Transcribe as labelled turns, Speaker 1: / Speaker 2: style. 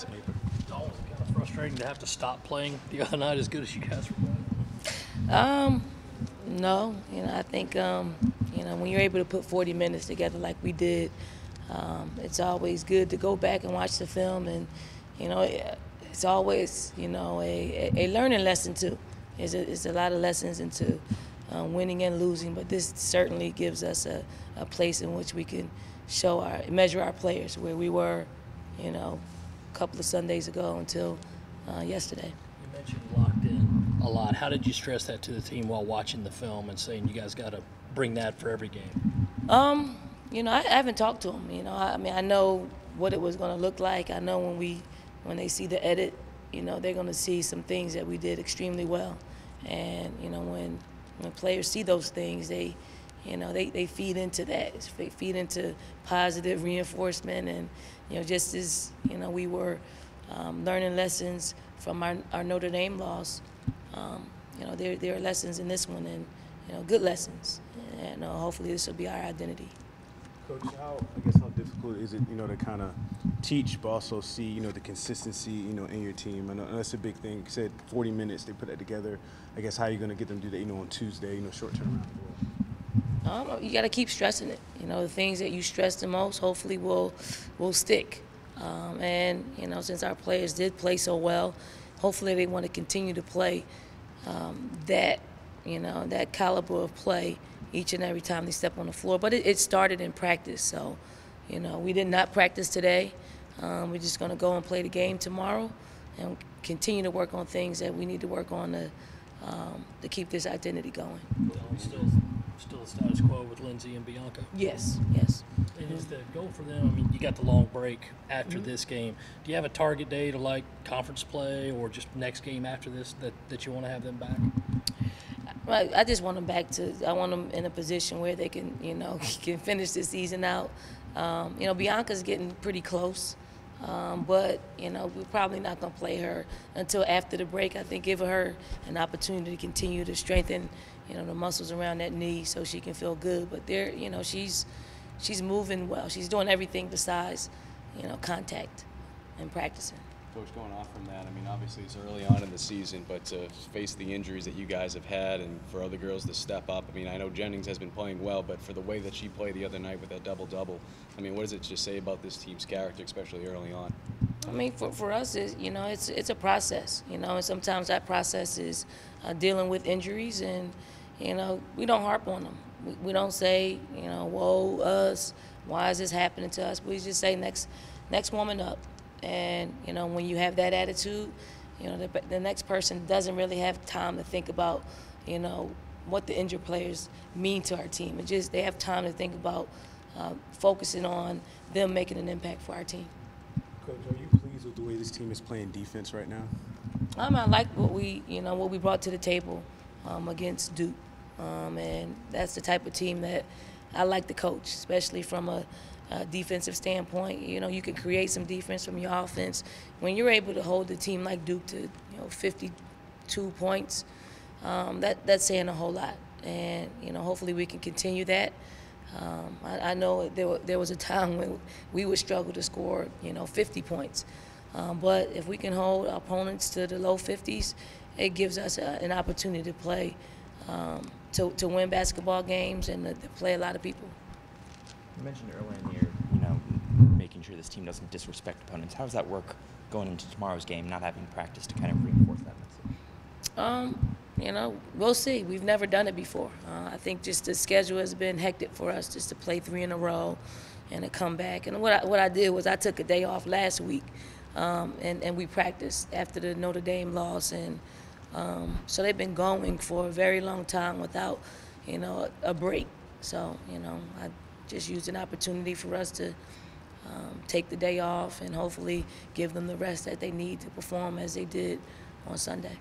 Speaker 1: piece of paper.
Speaker 2: It's always kind of frustrating to have to stop playing the other night as good as you guys were playing.
Speaker 3: No, I think when you're able to put 40 minutes together like we did, it's always good to go back and watch the film, and it's always a learning lesson too. It's a lot of lessons into winning and losing, but this certainly gives us a place in which we can measure our players where we were, a couple of Sundays ago until yesterday.
Speaker 2: You mentioned locked in a lot. How did you stress that to the team while watching the film and saying you guys got to bring that for every game?
Speaker 3: I haven't talked to them. I know what it was going to look like. I know when they see the edit, they're going to see some things that we did extremely well. And when players see those things, they feed into that. They feed into positive reinforcement, and just as we were learning lessons from our Notre Dame loss. There are lessons in this one, and good lessons. And hopefully this will be our identity.
Speaker 1: Coach, how difficult is it, to kind of teach, but also see, the consistency, in your team? I know that's a big thing. You said 40 minutes, they put that together. I guess how are you going to get them to do that, on Tuesday, short term around
Speaker 3: You got to keep stressing it. The things that you stress the most, hopefully will stick. And since our players did play so well, hopefully they want to continue to play that caliber of play each and every time they step on the floor. But it started in practice, so we did not practice today. We're just going to go and play the game tomorrow and continue to work on things that we need to work on to keep this identity going.
Speaker 2: Still the status quo with Lindsay and Bianca?
Speaker 3: Yes.
Speaker 2: And is the goal for them, you got the long break after this game. Do you have a target date of like conference play or just next game after this that you want to have them back?
Speaker 3: I just want them back I want them in a position where they can, can finish the season out. Bianca's getting pretty close, but, we're probably not going to play her until after the break. I think give her an opportunity to continue to strengthen, the muscles around that knee so she can feel good. But she's moving well. She's doing everything besides, contact and practicing.
Speaker 4: Coach, going off from that, obviously it's early on in the season, but to face the injuries that you guys have had and for other girls to step up, I know Jennings has been playing well, but for the way that she played the other night with that double-double, what does it just say about this team's character, especially early on?
Speaker 3: For us, it's a process, and sometimes that process is dealing with injuries, and, we don't harp on them. We don't say, whoa, us, why is this happening to us? We just say next woman up. And, when you have that attitude, the next person doesn't really have time to think about, what the injured players mean to our team. They have time to think about focusing on them making an impact for our team.
Speaker 1: Coach, are you pleased with the way this team is playing defense right now?
Speaker 3: I like what we brought to the table against Duke. And that's the type of team that I like to coach, especially from a defensive standpoint. You can create some defense from your offense. When you're able to hold a team like Duke to 52 points, that's saying a whole lot. And hopefully we can continue that. I know there was a time when we would struggle to score 50 points. But if we can hold our opponents to the low 50s, it gives us an opportunity to play to win basketball games and to play a lot of people.
Speaker 5: You mentioned earlier in the year, making sure this team doesn't disrespect opponents. How does that work going into tomorrow's game, not having practice to kind of reinforce that message?
Speaker 3: We'll see. We've never done it before. I think just the schedule has been hectic for us just to play 3 in a row and to come back. And what I did was I took a day off last week, and we practiced after the Notre Dame loss. And so they've been going for a very long time without, a break. So, I just used an opportunity for us to take the day off and hopefully give them the rest that they need to perform as they did on Sunday.